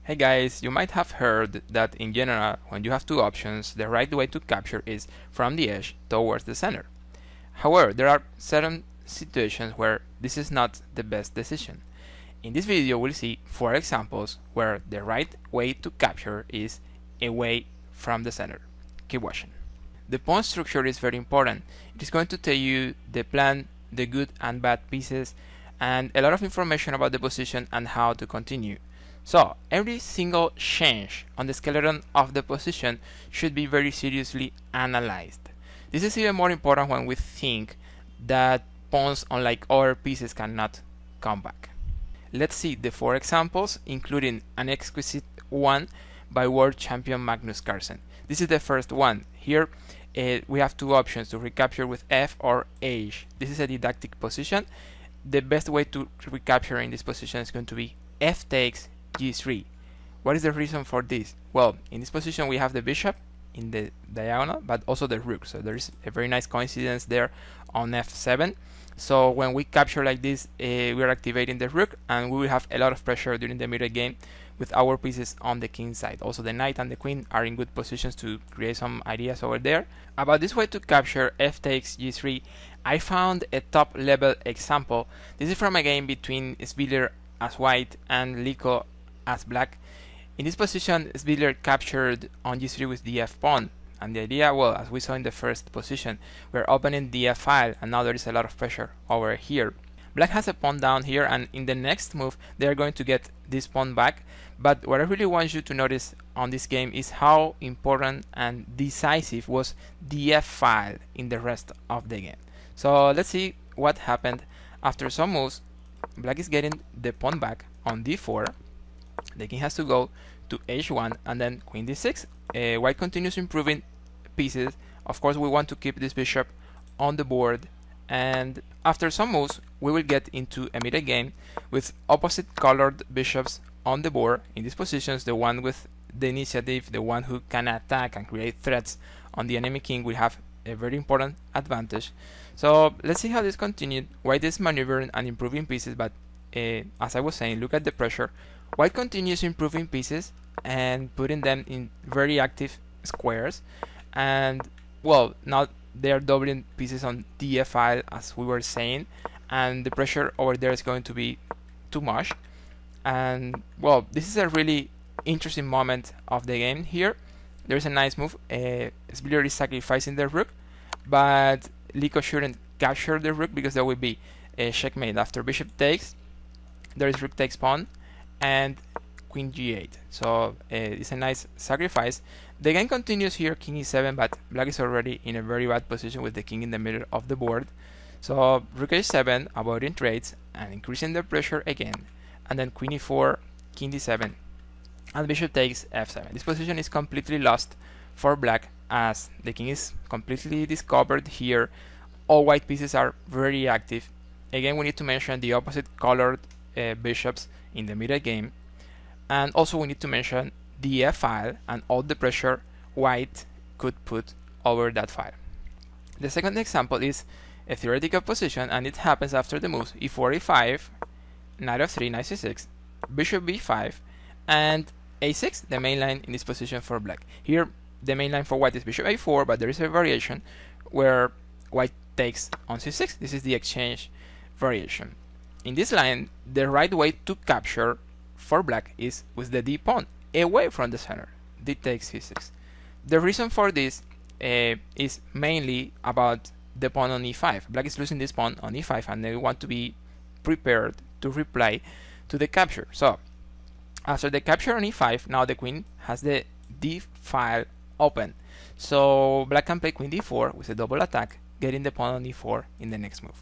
Hey guys, you might have heard that in general, when you have two options, the right way to capture is from the edge towards the center. However, there are certain situations where this is not the best decision. In this video, we'll see 4 examples where the right way to capture is away from the center. Keep watching. The pawn structure is very important. It is going to tell you the plan, the good and bad pieces, and a lot of information about the position and how to continue. So every single change on the skeleton of the position should be very seriously analyzed. This is even more important when we think that pawns, unlike other pieces, cannot come back. Let's see the 4 examples, including an exquisite one by World Champion Magnus Carlsen. This is the first one. Here we have 2 options to recapture with F or H. This is a didactic position. The best way to recapture in this position is going to be F takes G3. What is the reason for this? Well, in this position we have the bishop in the diagonal, but also the rook. So there is a very nice coincidence there on F7. So when we capture like this, we are activating the rook, and we will have a lot of pressure during the middle game with our pieces on the king side. Also the knight and the queen are in good positions to create some ideas over there. About this way to capture F takes G3, I found a top level example. This is from a game between Spiller as white and Lico as black. In this position, Spiller captured on G3 with the F pawn, and the idea, well, as we saw in the first position, we're opening the F file, and now there is a lot of pressure over here. Black has a pawn down here, and in the next move they are going to get this pawn back. But what I really want you to notice on this game is how important and decisive was the F file in the rest of the game. So let's see what happened. After some moves, Black is getting the pawn back on D4. The king has to go to H1 and then Queen D6. White continues improving pieces. Of course, we want to keep this bishop on the board, and after some moves we will get into a middle game with opposite colored bishops on the board. In these positions, the one with the initiative, the one who can attack and create threats on the enemy king, will have a very important advantage. So let's see how this continued. White is maneuvering and improving pieces, but as I was saying, look at the pressure. White continues improving pieces and putting them in very active squares, and well, now they are doubling pieces on the F file, as we were saying, and the pressure over there is going to be too much. And well, this is a really interesting moment of the game. Here there's a nice move. Spiller is sacrificing the rook, but Lico shouldn't capture the rook because there will be a checkmate. After bishop takes, there is rook takes pawn and Queen G8. So it's a nice sacrifice. The game continues here, King E7, but Black is already in a very bad position with the king in the middle of the board. So Rook H7, avoiding trades and increasing the pressure again, and then Queen E4, King D7, and Bishop takes F7. This position is completely lost for Black as the king is completely discovered here. All white pieces are very active. Again, we need to mention the opposite colored bishops in the middle game, and also we need to mention the F file and all the pressure white could put over that file. The second example is a theoretical position, and it happens after the moves E4, E5, Knight F3, Knight C6, Bishop B5, and A6, the main line in this position for Black. Here the main line for white is Bishop A4, but there is a variation where white takes on C6. This is the exchange variation. In this line, the right way to capture for Black is with the D pawn away from the center. D takes C6. The reason for this is mainly about the pawn on E5. Black is losing this pawn on E5, and they want to be prepared to reply to the capture. So after the capture on E5, now the queen has the D file open. So Black can play Queen D4 with a double attack, getting the pawn on E4 in the next move.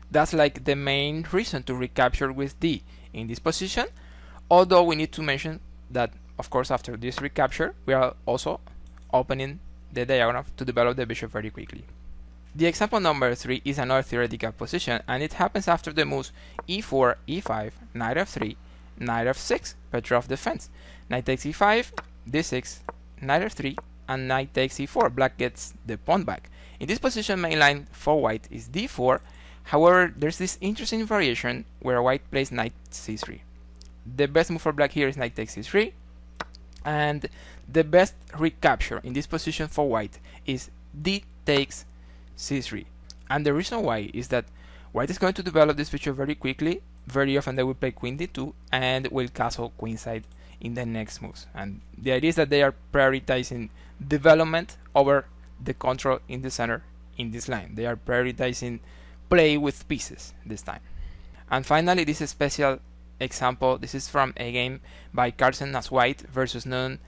That's like the main reason to recapture with D in this position, although we need to mention that, of course, after this recapture, we are also opening the diagonal to develop the bishop very quickly. The example number 3 is another theoretical position, and it happens after the moves E4, E5, Knight F3, Knight F6, Petrov defense, Knight takes E5, D6, Knight F3, and Knight takes E4. Black gets the pawn back. In this position, main line for white is D4. However, there's this interesting variation where white plays Knight C3. the best move for black here is knight takes c3, and the best recapture in this position for white is d takes c3. And the reason why is that white is going to develop this feature very quickly. Very often they will play queen d2 and will castle queenside in the next moves. And the idea is that they are prioritizing development over the control in the center in this line. They are prioritizing play with pieces this time. And finally, this is special example. This is from a game by Carlsen as white versus Nunn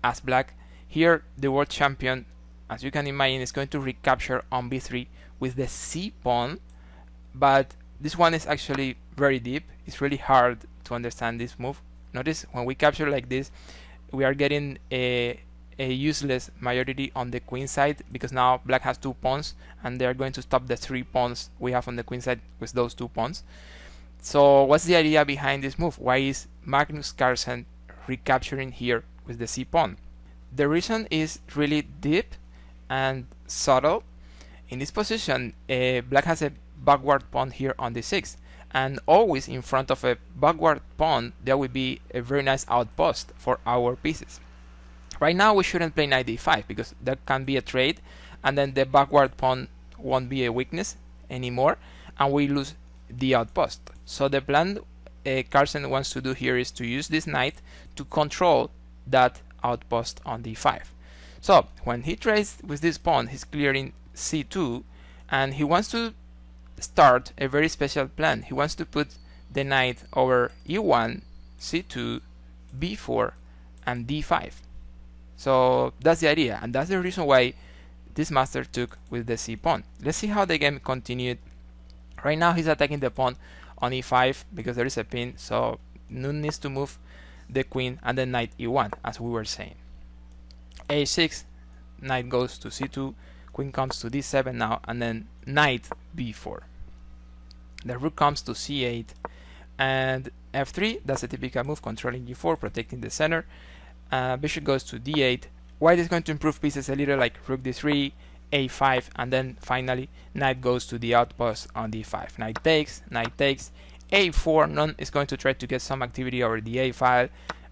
as black. Here the world champion, as you can imagine, is going to recapture on b3 with the c pawn, but this one is actually very deep. It's really hard to understand this move. Notice when we capture like this, we are getting a useless majority on the queen side, because now black has 2 pawns and they are going to stop the 3 pawns we have on the queen side with those 2 pawns. So what's the idea behind this move? Why is Magnus Carlsen recapturing here with the c pawn? The reason is really deep and subtle. In this position, black has a backward pawn here on d6, and always in front of a backward pawn there will be a very nice outpost for our pieces. Right now we shouldn't play knight d5 because that can be a trade, and then the backward pawn won't be a weakness anymore and we lose the outpost. So the plan Carlsen wants to do here is to use this knight to control that outpost on d5. So when he trades with this pawn, he's clearing c2, and he wants to start a very special plan. He wants to put the knight over e1, c2, b4 and d5. So that's the idea, and that's the reason why this master took with the c pawn. Let's see how the game continued. Right now he's attacking the pawn on e5 because there is a pin, so Nunn needs to move the queen and then knight e1 as we were saying. a6, knight goes to c2, queen comes to d7 now, and then knight b4. The rook comes to c8 and f3. That's a typical move, controlling g4, protecting the center. Bishop goes to d8. White is going to improve pieces a little, like rook d3, a5, and then finally knight goes to the outpost on d5. Knight takes, a4. Nunn is going to try to get some activity over the a file.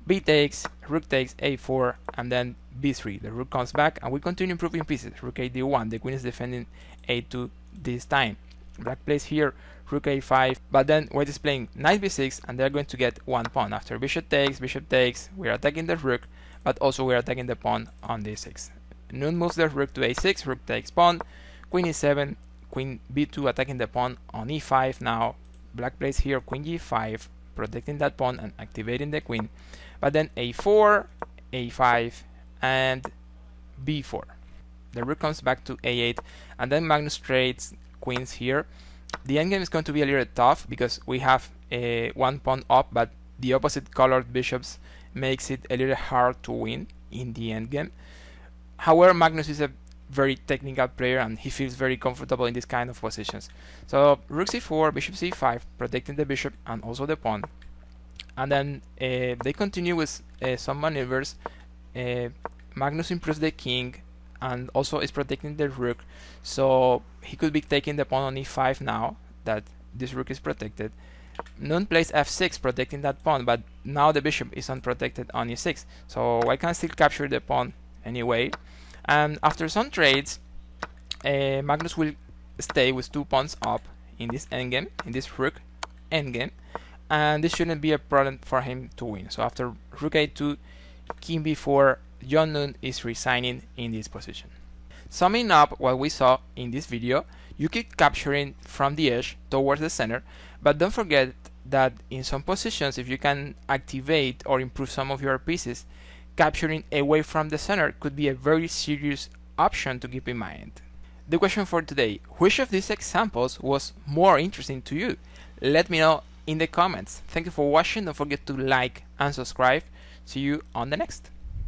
B takes, rook takes, a4, and then b3. The rook comes back and we continue improving pieces. Rook a d1. The queen is defending a2 this time. Black plays here rook a5, but then white is playing knight b6 and they're going to get 1 pawn. After bishop takes, we're attacking the rook, but also we're attacking the pawn on d6. Nunn moves the rook to a6, rook takes pawn, queen e7, queen b2, attacking the pawn on e5. Now black plays here queen g5, protecting that pawn and activating the queen, but then a4, a5 and b4. The rook comes back to a8, and then Magnus trades queens here. The endgame is going to be a little tough because we have a 1 pawn up, but the opposite colored bishops makes it a little hard to win in the endgame. However, Magnus is a very technical player and he feels very comfortable in this kind of positions. So rook c4, bishop c5, protecting the bishop and also the pawn. And then they continue with some maneuvers. Magnus improves the king and also is protecting the rook, so he could be taking the pawn on e5 now that this rook is protected. Nunn plays f6, protecting that pawn, but now the bishop is unprotected on e6, so I can still capture the pawn anyway. And after some trades, Magnus will stay with 2 pawns up in this endgame, in this rook endgame, and this shouldn't be a problem for him to win. So after rook a2, king b4, John Nunn is resigning in this position. Summing up what we saw in this video, you keep capturing from the edge towards the center, but don't forget that in some positions, if you can activate or improve some of your pieces, capturing away from the center could be a very serious option to keep in mind. The question for today: which of these examples was more interesting to you? Let me know in the comments. Thank you for watching. Don't forget to like and subscribe. See you on the next.